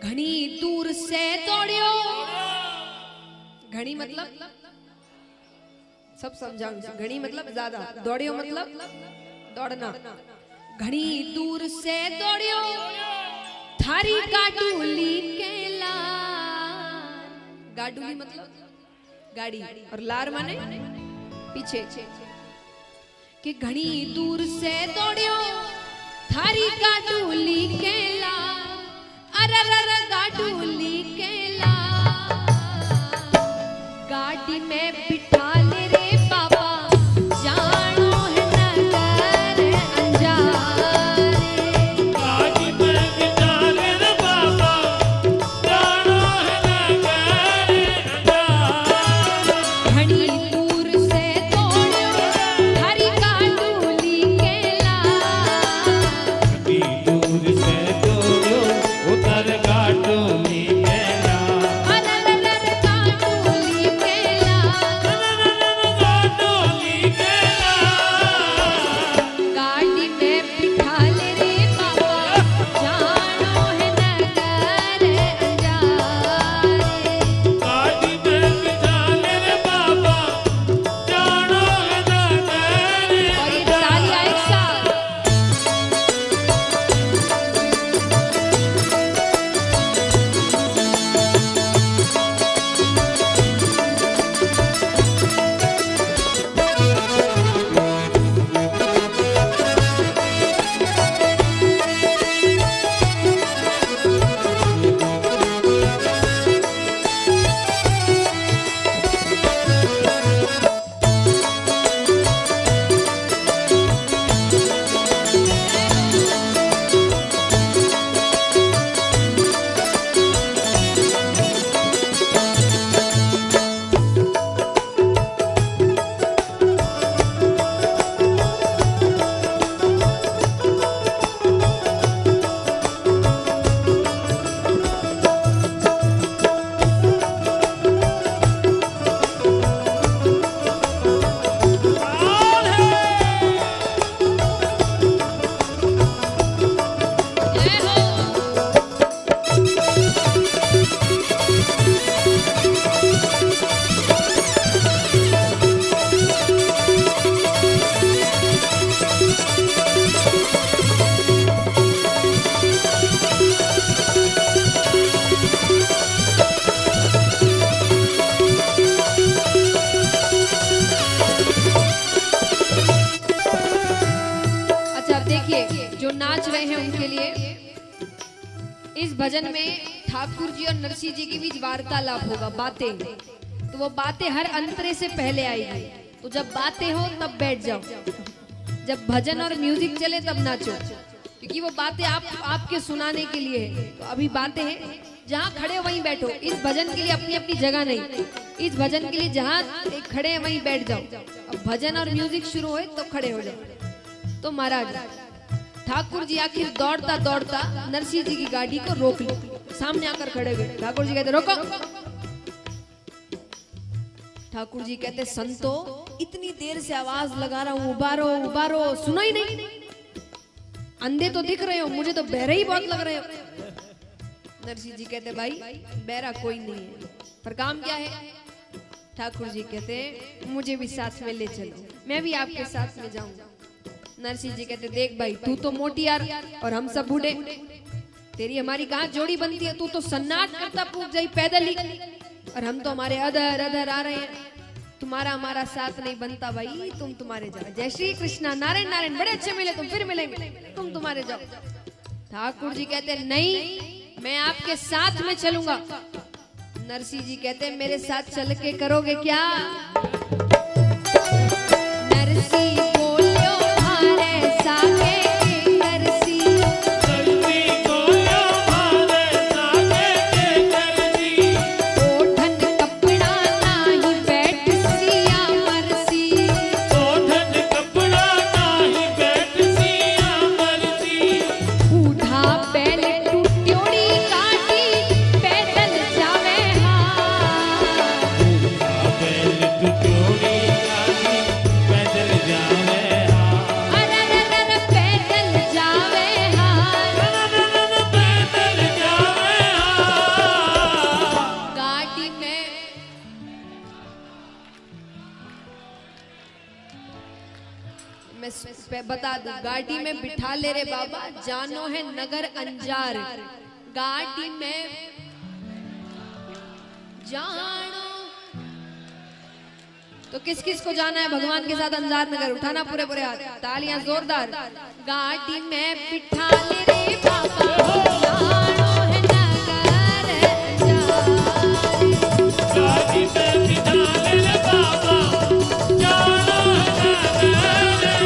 घनी दूर से दौड़ियो। घनी मतलब सब समझाऊं। घनी मतलब ज्यादा, दौड़ियो मतलब दौड़ना। घनी दूर से दौड़ियो थारी गाडूली के लार। गाडूली मतलब गाड़ी और लार माने पीछे। कि घनी दूर से दौड़ियो थारी गाडूली के लार। अरर गाडूली के लार। गाड़ी में बिठा ले रे बाबा जानो है नगर अंजारे। गाड़ी में बिठा ले रे बाबा जानो है नगर अंजारे। घनी दूर से दौड़ियो थारी गाडूली के लार। घनी दूर से दौड़ियो उतर गाडूली के लार। अरर गाडूली के लार। गाडूली के लार। गाड़ी में बिठा ले रे बाबा जानो है नगर अंजारे। गाड़ी में बिठा ले रे बाबा जानो है नगर और ये तालियां एक साथ। जय हो। अच्छा अब देखिए जो नाच रहे हैं उनके लिए इस भजन में ठाकुर जी और नरसिंह जी के बीच वार्तालाप होगा, बातें। तो वो बातें हर अंतरे से पहले आएगी। तो जब बातें हो तब बैठ जाओ, जब भजन और म्यूजिक चले तब नाचो, क्योंकि वो बातें आपके सुनाने के लिए है। तो अभी बातें हैं, जहाँ खड़े हो वहीं बैठो। इस भजन के लिए अपनी अपनी जगह नहीं, इस भजन के लिए जहाँ खड़े हैं वहीं बैठ जाओ। अब भजन और म्यूजिक शुरू होए तो खड़े हो जाओ। तो महाराज ठाकुर जी आखिर दौड़ता दौड़ता नरसिंह जी की गाड़ी को रोक ली, सामने आकर खड़े हुए। ठाकुर जी कहते रोको। ठाकुर जी कहते संतो इतनी देर से आवाज लगा रहा हूं, उबारो उबारो, सुनो ही नहीं। अंधे तो दिख रहे हो, मुझे तो बहरे ही बहुत लग रहे हो। नरसिंह जी कहते भाई बहरा कोई नहीं है, पर काम क्या है। ठाकुर जी कहते मुझे भी साथ में ले चलो, मैं भी आपके साथ में जाऊंगा। नरसिंह जी कहते देख भाई तू तो मोटी यार और हम सब बूढ़े, तेरी हमारी कहाँ जोड़ी बनती है। तू तो सन्नाट करता पूछ जाई पैदल ही, और हम तो हमारे अधर अधर आ रहे हैं। तुम्हारा हमारा साथ नहीं बनता भाई, तुम तुम्हारे जाओ। जय श्री कृष्णा, नारायण नारायण, बड़े अच्छे मिले, तुम फिर मिलेंगे, तुम तुम्हारे जाओ। ठाकुर जी कहते नहीं मैं आपके साथ में चलूंगा। नरसिंह जी कहते मेरे साथ चल के करोगे क्या। नरसिंह बोलियो हारे सागे के नरसिंह। नरसिंह बोलियो हारे सागे के नरसिंह। ओठन कपड़ा नाही बैठ सिया मरसी। ओठन कपड़ा नाही बैठ सिया मरसी। बूढ़ा बैल टूट्योड़ी काटी पैदल जावे हार। बैल टुकड़ी काटी पैदल जावे बता दूं, गाड़ी में बिठा ले रे बाबा, जानो है नगर अंजार, गाड़ी में जानो। तो किस किस को जाना है भगवान के साथ अंजार नगर? उठाना पूरे पूरे हाथ, तालियां जोरदार। गाड़ी में बिठा ले रे बाबा, जानो है नगर अंजार, गाड़ी में बिठा ले रे बाबा, जानो है नगर अंजार।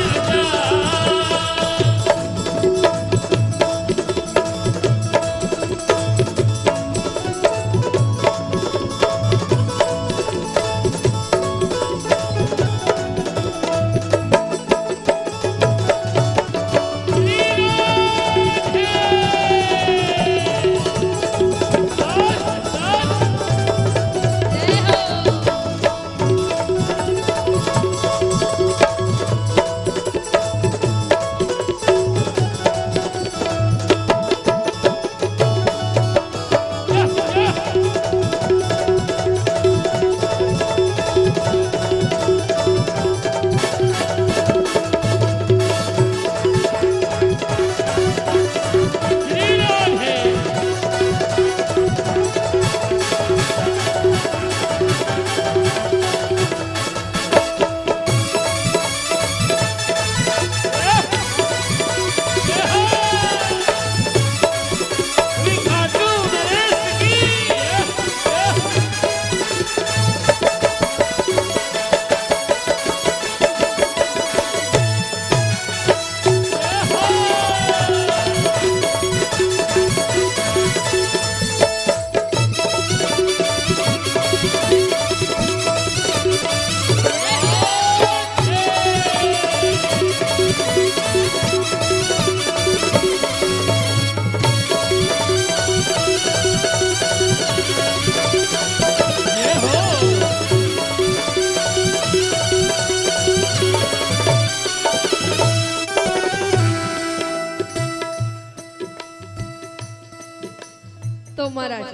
तो महाराज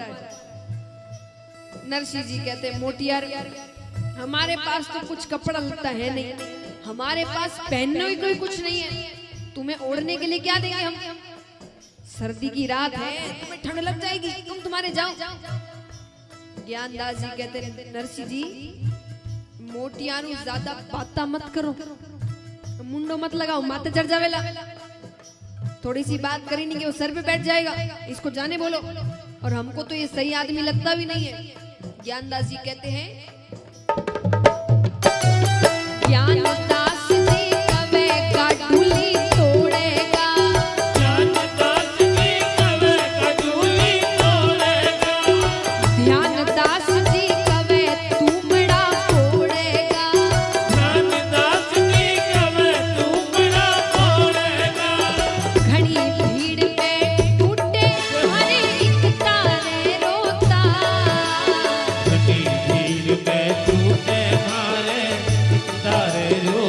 नरसिंह जी कहते मोटियार, हमारे पास तो कुछ कपड़ा लगता है नहीं, हमारे पास पहनने को कुछ नहीं है, तुम्हें ओढ़ने के लिए क्या देंगे हम? सर्दी की रात है, तुम्हें ठंड लग जाएगी, तुम तुम्हारे जाओ। ज्ञानदास जी कहते नरसिंह जी मोटियारू ज्यादा बाता मत करो, मुंडो मत लगाओ, माथे चढ़ जावेला, थोड़ी सी बात करी नहीं कि वो सर पे बैठ जाएगा, इसको जाने बोलो। और हमको तो ये सही आदमी लगता भी नहीं है। ज्ञानदास जी कहते हैं ज्ञानदास जी कवे का ढूली तोड़ेगा, ज्ञानदास जी कवे का ढूली तोड़ेगा, ध्यानदास जी कवे तुमड़ा फोड़ेगा, ज्ञानदास जी कवे तुमड़ा फोड़ेगा, घड़ी भीड़ में टूटे हर एक तारे रोता, घटी भीड़ में टूटे मारे तारे रो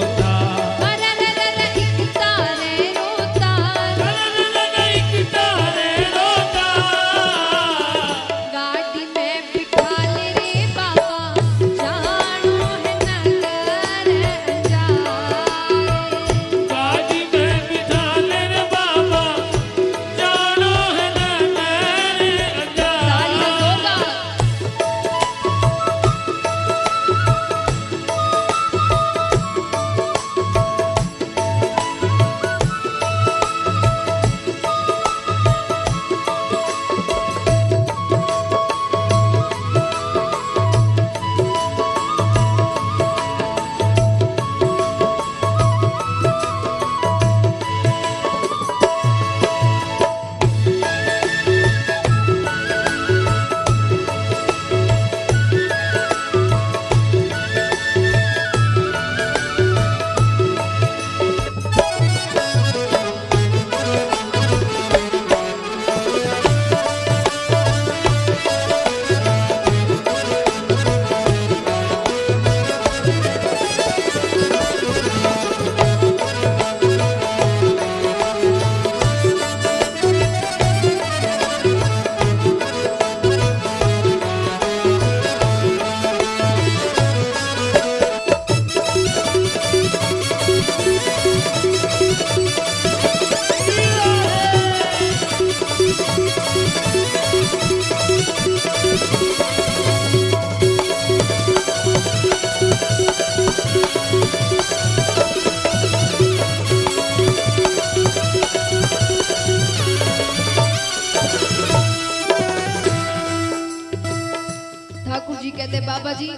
कहते बाबा जी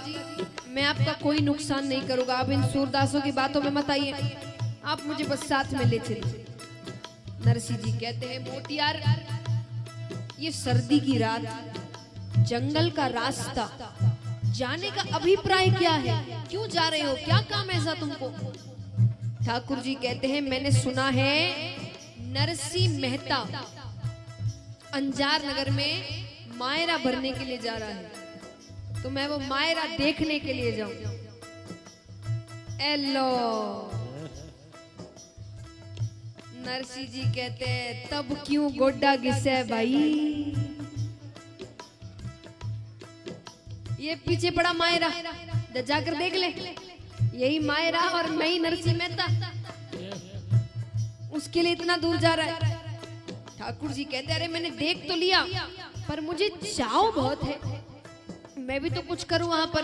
मैं आपका कोई नुकसान नहीं करूंगा, आप इन सूरदासों की बातों में मत आइए, आप मुझे बस साथ में ले चलिए। नरसिंह जी कहते हैं मोटियार ये सर्दी की रात, जंगल का रास्ता, जाने का अभिप्राय क्या है, क्यों जा रहे हो, क्या काम ऐसा तुमको? ठाकुर जी कहते हैं मैंने सुना है नरसिंह मेहता अंजार नगर में मायरा भरने के लिए जा रहा है, तो मैं वो मायरा देखने के लिए जाऊं। एलो नरसिंह जी कहते हैं तब क्यों गोड्डा घिसे भाई, ये पीछे पड़ा मायरा, जाकर देख ले, यही मायरा और मैं ही नरसिंह मेहता, उसके लिए इतना दूर जा रहा है। ठाकुर जी कहते अरे मैंने देख तो लिया पर मुझे चाव बहुत है, मैं भी तो कुछ करूं वहां पर।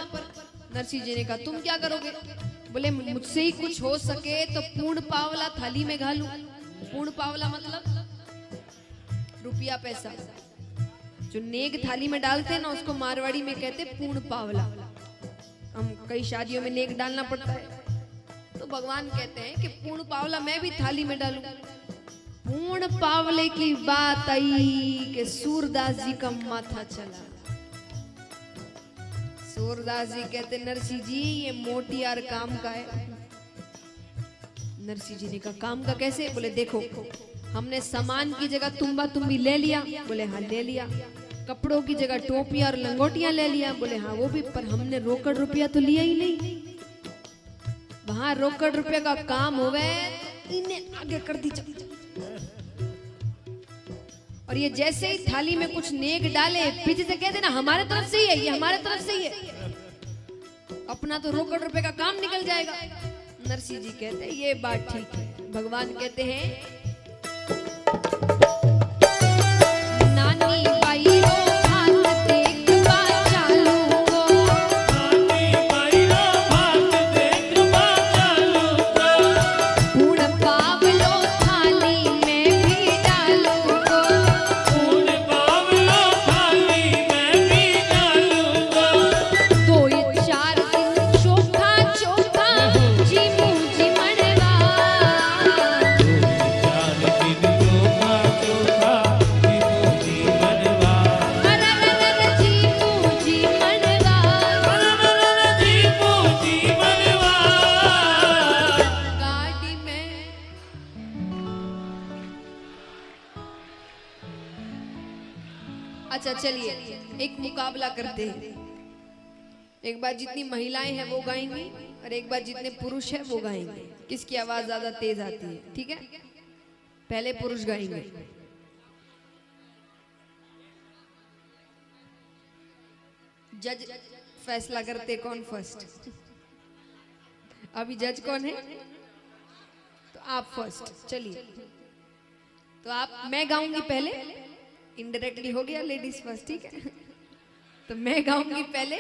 नरसिंह जी ने कहा तुम क्या करोगे? बोले मुझसे ही कुछ हो सके तो पूर्ण पावला थाली में घालूं। पूर्ण पावला मतलब रुपया पैसा, जो नेग थाली में डालते हैं ना उसको मारवाड़ी में कहते पूर्ण पावला। हम कई शादियों में नेग डालना पड़ता है, तो भगवान कहते हैं कि पूर्ण पावला मैं भी थाली में डालूं। पूर्ण पावले की बात आई कि सूरदास जी का माथा चला। सूरदास जी कहते नरसिंह जी ये मोटियार काम का है। नरसिंह जी ने कहा काम का कैसे? बोले देखो हमने सामान की जगह तुम्बा तुम्बी ले लिया। बोले हाँ ले लिया। कपड़ों की जगह टोपियां और लंगोटियां ले लिया। बोले हाँ वो भी, पर हमने रोकड़ रुपया तो लिया ही नहीं। वहां रोकड़ रुपया का काम होवे इन्हें आगे कर दी। और ये जैसे ही थाली में कुछ नेक डाले पीछे से कहते ना हमारे तरफ से ही है, ये हमारे तरफ से ही है, अपना तो रोकड़ रुपए का काम निकल जाएगा। नरसिंह जी कहते हैं ये बात ठीक है। भगवान कहते हैं नानी बाई रो हाथ देख बा चालू को, नानी मायरा भात देख बा चालू को, पूर्ण पावलो थाली में भी डालू को, पूर्ण पावलो थाली में भी डालू को, दो ये चार दिन चोखा चोखा जी मुझी मनवा, चार दिन चोखा चोखा जी मनवा, जी मुझी मनवा, जी मनवा। गाड़ी में अच्छा चलिए एक मुकाबला करते हैं। एक बार जितनी महिलाएं हैं वो गाएंगी और एक बार जितने पुरुष हैं वो गाएंगे। किसकी आवाज ज्यादा तेज आती है? ठीक है, पहले पुरुष गाएंगे। जज फैसला करते कौन फर्स्ट। अभी जज कौन है? तो आप फर्स्ट। चलिए तो आप, मैं गाऊंगी पहले, इनडायरेक्टली हो गया लेडीज फर्स्ट, ठीक है। तो मैं गाऊंगी पहले,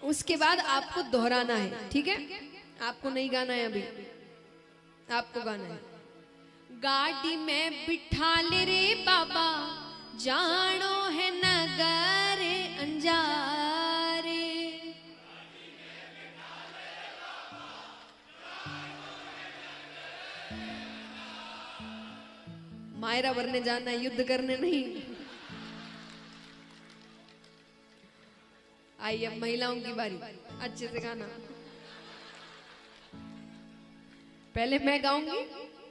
उसके बाद आपको दोहराना है, ठीक है। आपको नहीं गाना है अभी, आपको गाना है। गाड़ी में बिठा ले रे बाबा जानो है नगर अंजारे, मायरा भरने जाना है, युद्ध करने नहीं। आइए अब महिलाओं की बारी, अच्छे से गाना। पहले मैं गाऊंगी,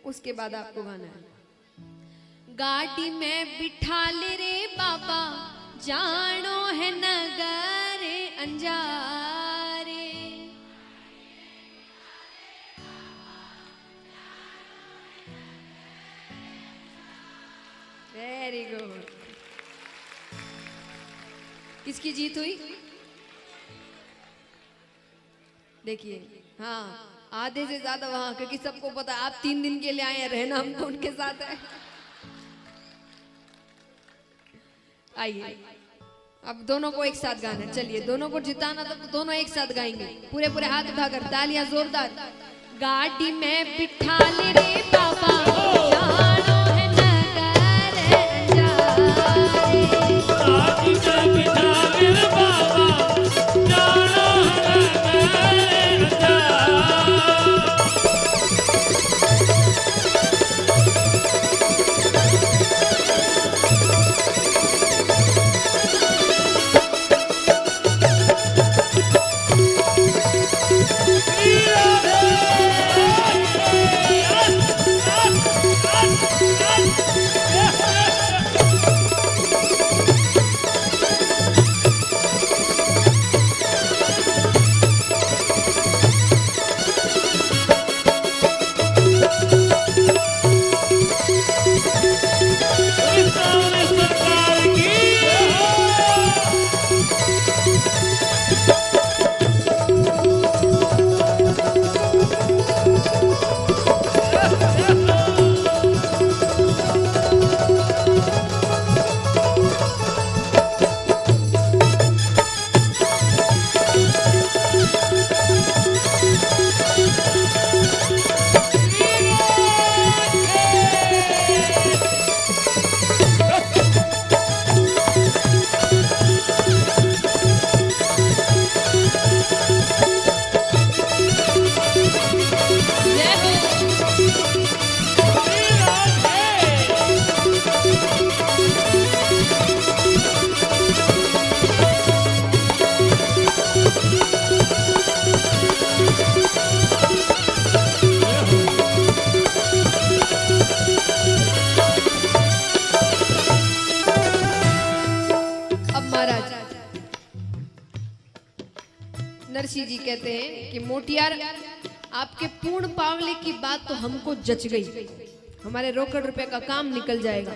उसके बाद आपको गाना है। गाड़ी में बिठा ले रे बाबा जानो है नगर अंजारे, वेरी गुड। किसकी जीत हुई? देखिए हाँ, आधे से ज्यादा वहां, क्योंकि सबको पता आप 3 दिन के लिए आए हैं, रहना हमको उनके साथ है। आइए अब दोनों को एक साथ गाना है। चलिए दोनों को जिताना था तो दोनों एक साथ गाएंगे, पूरे पूरे हाथ उठाकर, तालियां जोरदार। गाड़ी में बिठा ले रे बाबा जानो है नगर अंजारे, गाड़ी में बिठा ले रे बाबा नरसिंह जी कहते हैं कि मोटियार आपके पूर्ण पावले की बात तो हमको जच गई, हमारे रोकड़ रुपए का काम निकल जाएगा,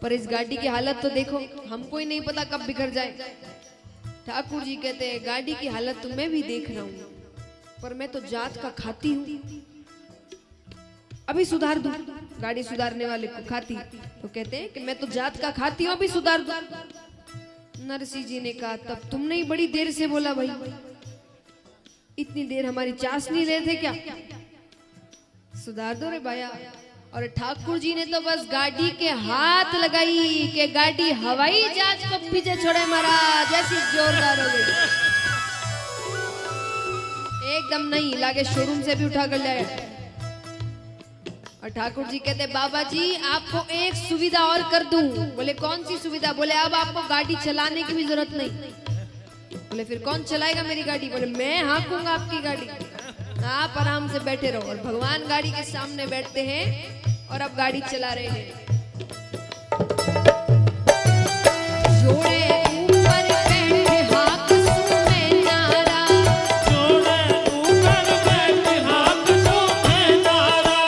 पर इस गाड़ी की हालत तो देखो, हमको ही नहीं पता कब बिखर जाए। ठाकुर जी कहते हैं गाड़ी की हालत तो मैं भी देख रहा हूं, पर मैं तो जात का खाती हूं, अभी सुधार दूं। गाड़ी सुधारने वाले को खाती, तो कहते हैं कि मैं तो जात का खाती हूं, अभी सुधार दूं। नरसिंह जी ने कहा तब तुमने ही बड़ी देर से बोला भाई, इतनी देर हमारी चास नहीं रहे थे क्या? सुधार दो रे भाया। और ठाकुर जी ने तो बस गाड़ी के हाथ लगाई कि गाड़ी हवाई जहाज को पीछे छोड़े महाराज, जैसी जोरदार हो गई, एकदम नहीं लागे शोरूम से भी उठा कर लाया। और ठाकुर जी कहते बाबा जी आपको एक सुविधा और कर दूं। बोले कौन सी सुविधा? बोले अब आपको गाड़ी चलाने की भी जरूरत नहीं। बोले फिर कौन चलाएगा मेरी गाड़ी? बोले मैं हाँकूंगा आपकी गाड़ी, आप आराम से बैठे रहो। और भगवान गाड़ी के सामने बैठते हैं और अब गाड़ी चला रहे हैं। जोड़े ऊपर बैठे हाथ सूमे नारा, जोड़े ऊपर बैठे हाथ सूमे नारा।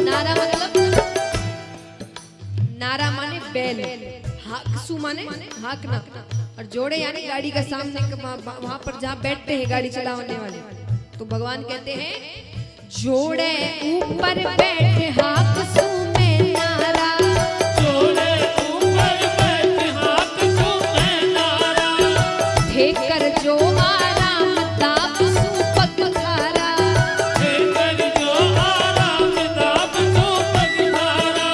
नारा मतलब नारा माने बैल, हाकसू माने हाकना, और जोड़े यानी गाड़ी का सामने वहां पर जहां बैठते हैं गाड़ी चलाने वाले। तो भगवान कहते हैं जोड़े ऊपर बैठे हाकसू में नारा, जोड़े ऊपर बैठे हाथ सूमे नारा। ठेकर जो आराम दाब सू पगधारा, ठेकर जो आराम दाब सू पगधारा।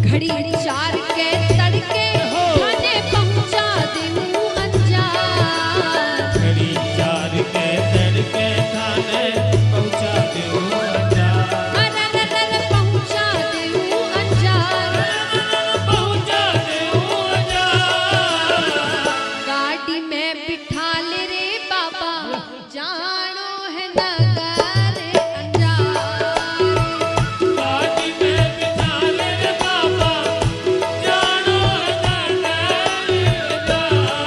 घड़ी चार के तड़के थाने पहुंचा देऊं अंजार, घड़ी चार के तड़के थाने पहुंचा देऊं अंजार। अरर पहुंचा देऊं अंजार। पहुंचा देऊं अंजार। गाड़ी में बिठा ले रे बाबा, जानो है नगर अंजार। गाड़ी में बिठा ले रे बाबा, जानो है नगर अंजार।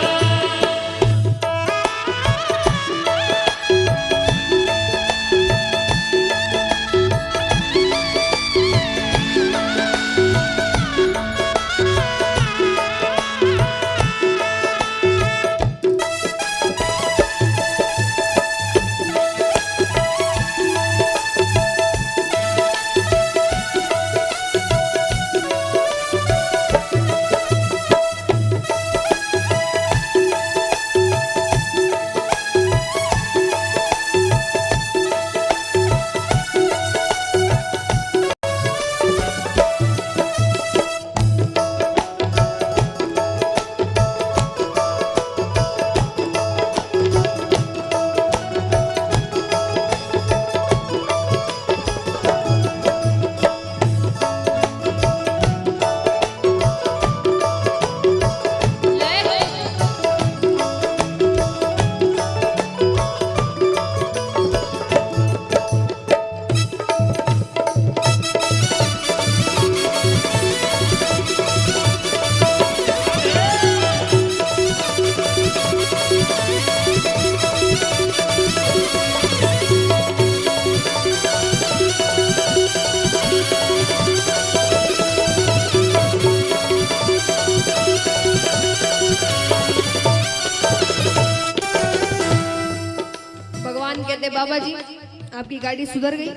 भगवान कहते बाबा जी आपकी गाड़ी सुधर गई?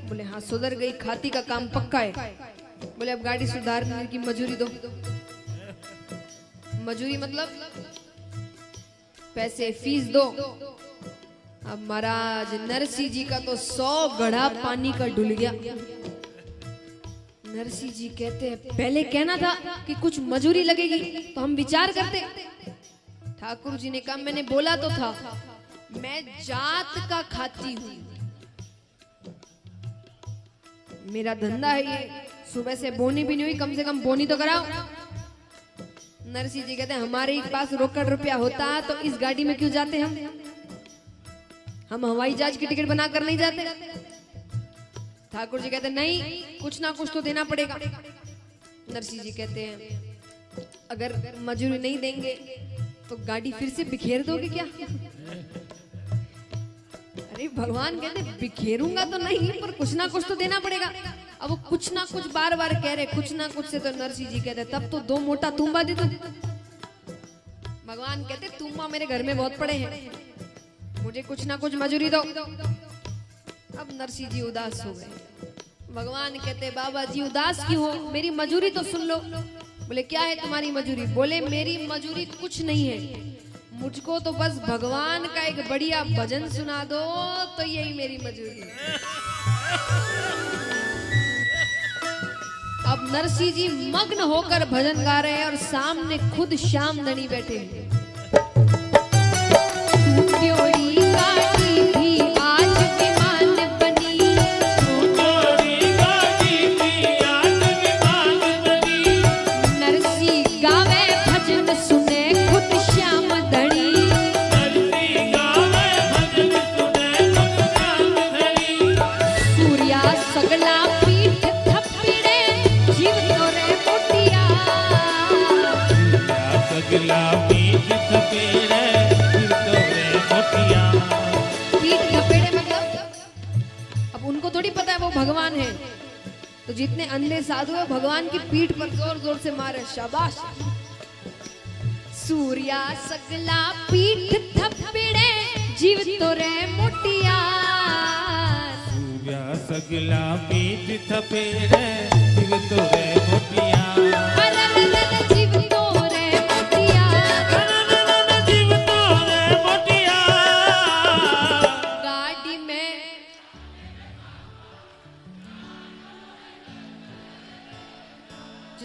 बोले हाँ सुधर गई, खाती का काम पक्का है। बोले अब गाड़ी सुधारने की मजूरी दो। मजूरी मतलब पैसे फीस दो। अब महाराज नरसिंह जी का तो 100 घड़ा पानी का डुल गया। नरसिंह जी कहते हैं पहले कहना था कि कुछ मजूरी लगेगी तो हम विचार करते। ठाकुर जी ने कहा मैंने बोला तो था, मैं जात का खाती हूं, मेरा धंधा है ये, सुबह से बोनी भी नहीं हुई, कम से कम बोनी तो कराओ। नरसिंह जी कहते हैं हमारे ही पास रोकड़ रुपया होता तो इस गाड़ी में क्यों जाते हम हवाई जहाज की टिकट बना कर नहीं जाते। ठाकुर जी कहते नहीं कुछ ना कुछ तो देना पड़ेगा। नरसिंह जी कहते हैं अगर मजूरी नहीं देंगे तो गाड़ी फिर से बिखेर दोगे क्या? अरे भगवान कहते बिखेरूंगा तो नहीं, पर कुछ ना कुछ तो देना पड़ेगा। अब वो कुछ ना कुछ बार बार कह रहे, कुछ ना कुछ से तो नरसिंह जी कहते तब तो 2 मोटा तुम्बा दे दो। भगवान कहते तुम्बा मेरे घर में बहुत पड़े हैं, मुझे कुछ ना कुछ मजूरी दो। अब नरसिंह जी उदास हो गए। भगवान कहते बाबा जी उदास क्यों हो, मेरी मजूरी तो सुन लो। बोले क्या है तुम्हारी मजूरी? बोले मेरी मजूरी कुछ नहीं है, मुझको तो बस भगवान का एक बढ़िया भजन सुना दो तो यही मेरी मजूरी है। अब नरसिंह जी मग्न होकर भजन गा रहे हैं और सामने खुद श्याम धनी बैठे हैं। त्योरी काटी भी आज विमान बनी, त्योरी काटी भी आज विमान बनी। नरसिंह गावे भजन सुने खुद श्याम धनी। नरसिंह गावे भजन सुने खुद श्याम धनी। सूर्या सगला पीठ थप्पड़े जीव तोरे मोटिया। सगला पीठ थपेड़े फिर तोरे मोटिया। पीठ थपेड़े मतलब अब उनको थोड़ी पता है वो भगवान है, तो जितने अंधे साधु है भगवान की पीठ पर जोर जोर से मारे, शाबाश। सूर्या सगला पीठ थप्पड़े जीव तोरे मोटिया। सूर्या सगला पीठ थपेड़े फिर तोरे मोटिया। जीव तोरे मोटिया। जीव तोरे मोटिया। गाड़ी में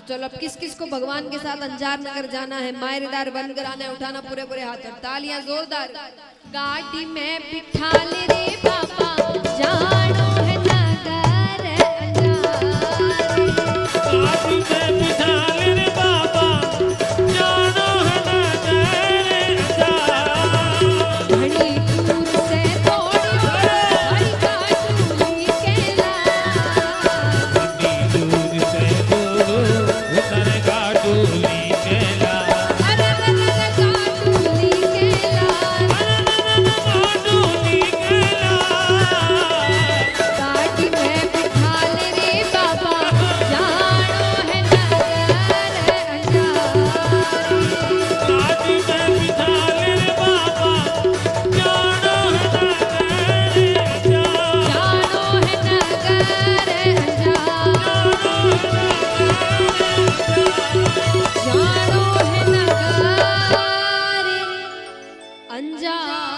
चलो अब किस किस को भगवान के साथ अंजार नगर जाना है, मायरेदार बंद कराना है, उठाना पूरे पूरे हाथ, तालियां जोरदार। गाड़ी में बिठा ले रे बाबा जानो है नगर अंजार। गाड़ी में बिठा ले रे बाबा जानो है नगर अंजार। घड़ी दूर से थोड़ी हरी का चूली केला। इतनी दूर से दूर उतर गाडूली केला। अरे गाडूली केला। गाडूली केला। गाड़ी में बिठा ले रे बाबा जानो है नगर अंजार। गाड़ी में बिठा ले रे बाबा जानो है नगर अंजार। जानो है नगर अंजार। जानो है नगर अंजार।